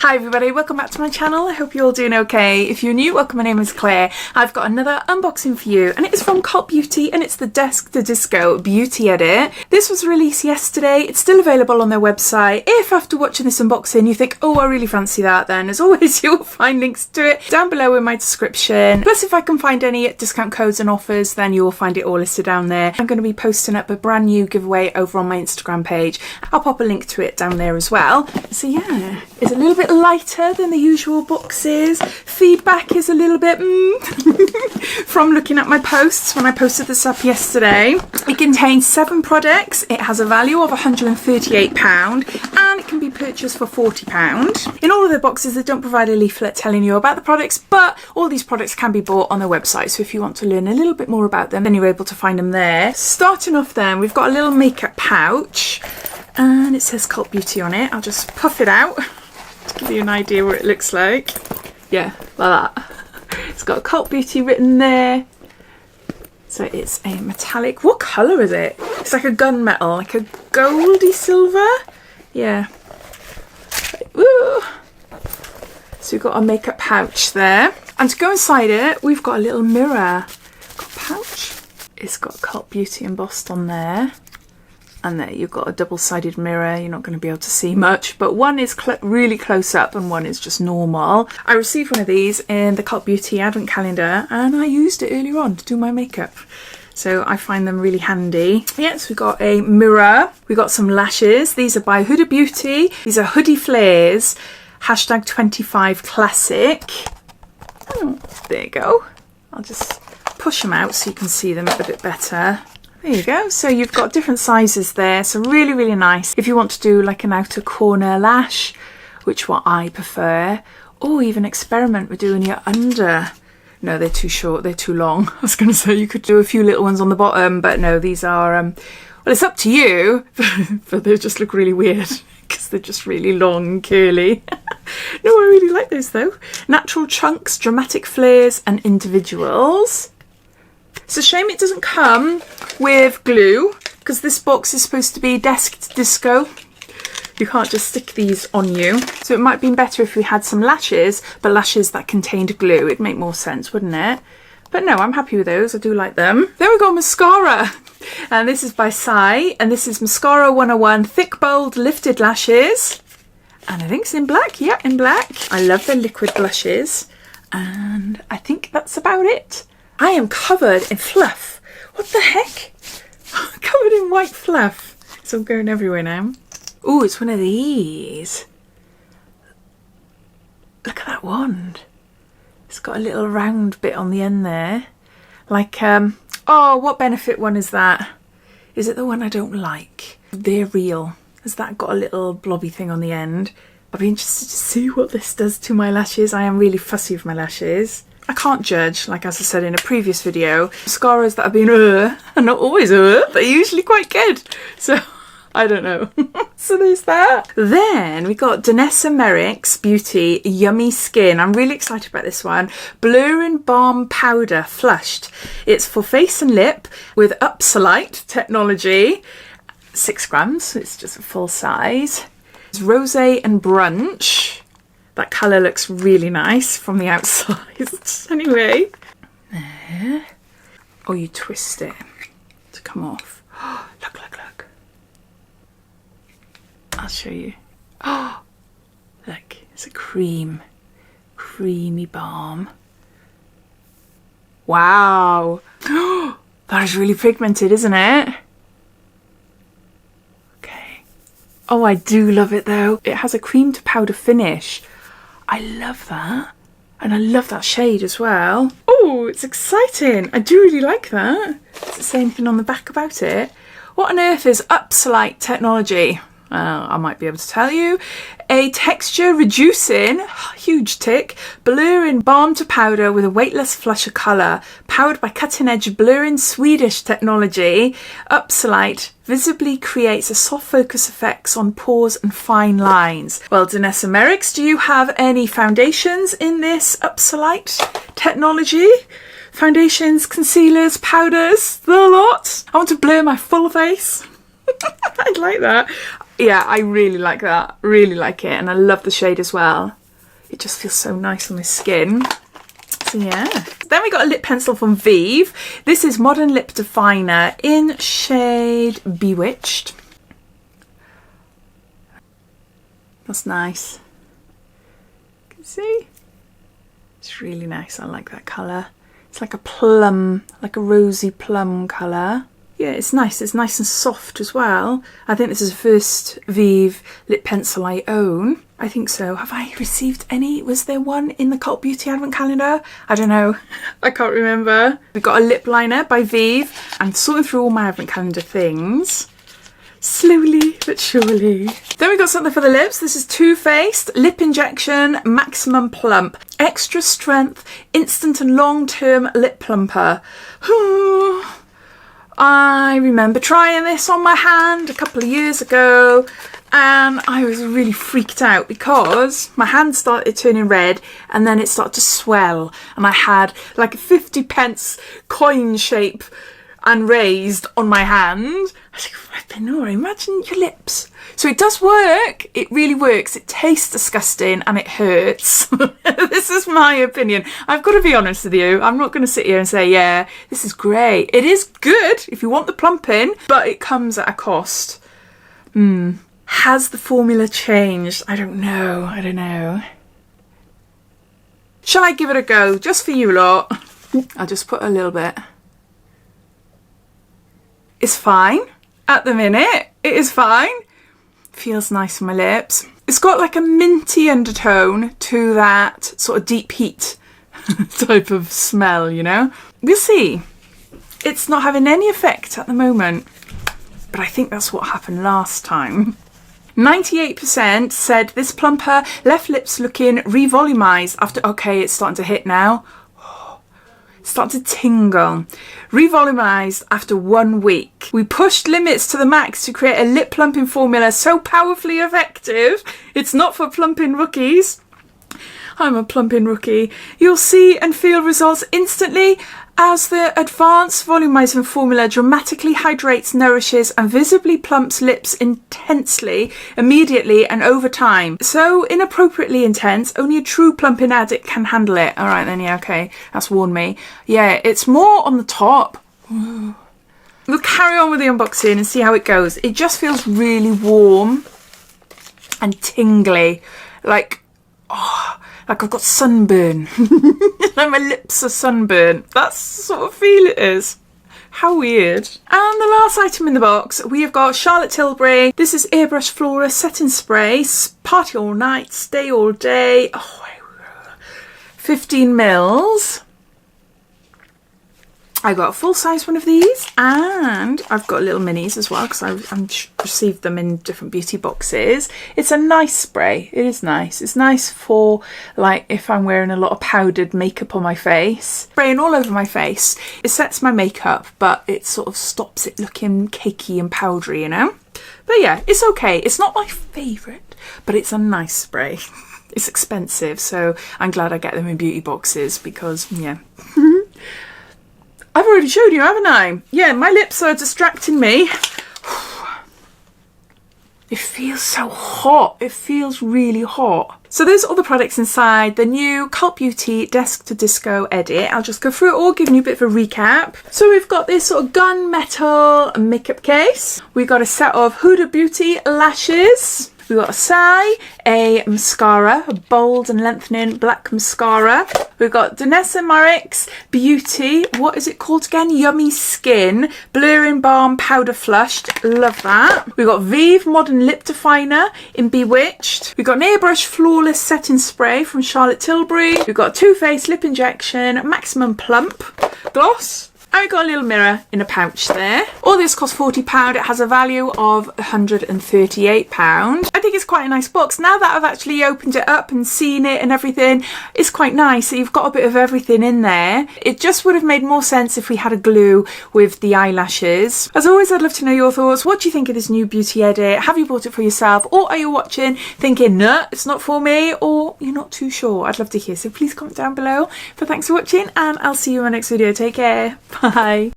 Hi everybody, welcome back to my channel. I hope you're all doing okay. If you're new, welcome, my name is Claire. I've got another unboxing for you and it is from Cult Beauty and it's the Desk to Disco Beauty Edit. This was released yesterday. It's still available on their website. If after watching this unboxing you think, oh, I really fancy that, then as always you'll find links to it down below in my description. Plus if I can find any discount codes and offers, then you'll find it all listed down there. I'm going to be posting up a brand new giveaway over on my Instagram page. I'll pop a link to it down there as well. So yeah, it's a little bit lighter than the usual boxes. Feedback is a little bit from looking at my posts when I posted this up yesterday. It contains 7 products. It has a value of £138 and it can be purchased for £40. In all of the boxes they don't provide a leaflet telling you about the products, but all these products can be bought on their website, so if you want to learn a little bit more about them then you're able to find them there. Starting off then, we've got a little makeup pouch and it says Cult Beauty on it. I'll just puff it out to give you an idea what it looks like. Yeah, like that. It's got Cult Beauty written there. So it's a metallic, what colour is it? It's like a gunmetal, like a goldy silver. Yeah. Ooh. So we've got a makeup pouch there. And to go inside it, we've got a little mirror. Got a pouch. It's got Cult Beauty embossed on there. And there you've got a double-sided mirror. You're not going to be able to see much, but one is really close up and one is just normal. I received one of these in the Cult Beauty advent calendar and I used it earlier on to do my makeup. So I find them really handy. Yes, we've got a mirror. We've got some lashes. These are by Huda Beauty. These are Hoodie Flares. Hashtag 25 Classic. Oh, there you go. I'll just push them out so you can see them a bit better. There you go. So you've got different sizes there. So really, really nice. If you want to do like an outer corner lash, which what I prefer, or even experiment with doing your under. No, they're too short. They're too long. I was going to say you could do a few little ones on the bottom, but no, these are, well, it's up to you, but they just look really weird because they're just really long and curly. No, I really like those though. Natural chunks, dramatic flares, and individuals. It's a shame it doesn't come with glue because this box is supposed to be Desk to Disco. You can't just stick these on you. So it might have been better if we had some lashes, but lashes that contained glue. It'd make more sense, wouldn't it? But no, I'm happy with those. I do like them. Then we've got mascara. And this is by Saie. And this is Mascara 101 Thick Bold Lifted Lashes. And I think it's in black. Yeah, in black. I love the liquid blushes. And I think that's about it. I am covered in fluff. What the heck? I'm covered in white fluff. It's all going everywhere now. Oh, it's one of these. Look at that wand. It's got a little round bit on the end there. Like, oh, what Benefit one is that? Is it the one I don't like? They're Real. Has that got a little blobby thing on the end? I'll be interested to see what this does to my lashes. I am really fussy with my lashes. I can't judge, like as I said in a previous video. Mascaras that have been are not always they're usually quite good. So I don't know. So there's that. Then we got Danessa Myricks Beauty Yummy Skin. I'm really excited about this one. Blurring Balm Powder Flushed. It's for face and lip with Upsolite technology. 6 grams, so it's just a full size. It's Rosé and Brunch. That colour looks really nice from the outside. Anyway. There. Oh, you twist it to come off. Oh, look, look, look. I'll show you. Oh, look, it's a creamy balm. Wow. Oh, that is really pigmented, isn't it? Okay. Oh, I do love it though. It has a cream to powder finish. I love that. And I love that shade as well. Oh, it's exciting. I do really like that. Does it say anything on the back about it? What on earth is Upsolite technology? I might be able to tell you. A texture reducing, huge tick, blurring balm to powder with a weightless flush of colour, powered by cutting edge blurring Swedish technology. Upsolite visibly creates a soft focus effects on pores and fine lines. Well, Danessa Myricks, do you have any foundations in this Upsolite technology? Foundations, concealers, powders, the lot. I want to blur my full face. I'd like that. Yeah, I really like that. Really like it. And I love the shade as well. It just feels so nice on my skin. So yeah. Then we got a lip pencil from VIEVE. This is Modern Lip Definer in shade Bewitched. That's nice. You can see? It's really nice. I like that colour. It's like a plum, like a rosy plum colour. Yeah, it's nice. It's nice and soft as well. I think this is the first VIEVE lip pencil I own. I think so. Have I received any? Was there one in the Cult Beauty Advent Calendar? I don't know. I can't remember. We've got a lip liner by VIEVE. I'm sorting through all my Advent Calendar things. Slowly but surely. Then we got something for the lips. This is Too Faced Lip Injection Maximum Plump. Extra strength, instant and long-term lip plumper. I remember trying this on my hand a couple of years ago and I was really freaked out because my hand started turning red and then it started to swell and I had like a 50p coin shape and raised on my hand. I was like, flipping no, imagine your lips. So it does work. It really works. It tastes disgusting and it hurts. This is my opinion. I've got to be honest with you. I'm not going to sit here and say, yeah, this is great. It is good if you want the plumping, but it comes at a cost. Has the formula changed? I don't know. I don't know. Shall I give it a go just for you lot? I'll just put a little bit. It's fine at the minute. It is fine. Feels nice on my lips. It's got like a minty undertone to that sort of deep heat type of smell, you know? We'll see. It's not having any effect at the moment, but I think that's what happened last time. 98% said this plumper left lips looking revolumized after, okay, it's starting to hit now. Start to tingle. Revolumized after 1 week. We pushed limits to the max to create a lip plumping formula so powerfully effective. It's not for plumping rookies. I'm a plumping rookie. You'll see and feel results instantly as the advanced volumizing formula dramatically hydrates, nourishes and visibly plumps lips intensely, immediately and over time. So inappropriately intense, only a true plumping addict can handle it. Alright then, yeah, okay, that's warned me. Yeah, it's more on the top. Ooh. We'll carry on with the unboxing and see how it goes. It just feels really warm and tingly. Like, oh, like I've got sunburn. Like my lips are sunburnt. That's the sort of feel it is. How weird. And the last item in the box, we have got Charlotte Tilbury. This is Airbrush Flawless Setting Spray. Party all night, stay all day. Oh, 15 mils. I got a full size one of these and I've got little minis as well because I've received them in different beauty boxes. It's a nice spray. It is nice. It's nice for like if I'm wearing a lot of powdered makeup on my face. Spraying all over my face. It sets my makeup but it sort of stops it looking cakey and powdery, you know? But yeah, it's okay. It's not my favourite, but it's a nice spray. It's expensive, so I'm glad I get them in beauty boxes because, yeah. I've already showed you, haven't I? Yeah, my lips are distracting me. It feels so hot. It feels really hot. So those are all the products inside the new Cult Beauty Desk to Disco edit. I'll just go through it all, giving you a bit of a recap. So we've got this sort of gunmetal makeup case. We've got a set of Huda Beauty lashes. We've got a Saie, a mascara, a bold and lengthening black mascara. We've got Danessa Myricks Beauty, what is it called again? Yummy Skin, Blurring Balm Powder Flushed, love that. We've got VIEVE Modern Lip Definer in Bewitched. We've got an Airbrush Flawless Setting Spray from Charlotte Tilbury. We've got Too Faced Lip Injection Maximum Plump Gloss. And we've got a little mirror in a pouch there. All this costs £40. It has a value of £138. I think it's quite a nice box. Now that I've actually opened it up and seen it and everything, it's quite nice. So you've got a bit of everything in there. It just would have made more sense if we had a glue with the eyelashes. As always, I'd love to know your thoughts. What do you think of this new beauty edit? Have you bought it for yourself? Or are you watching thinking, no, it's not for me? Or you're not too sure? I'd love to hear. So please comment down below. But thanks for watching and I'll see you in my next video. Take care. Bye.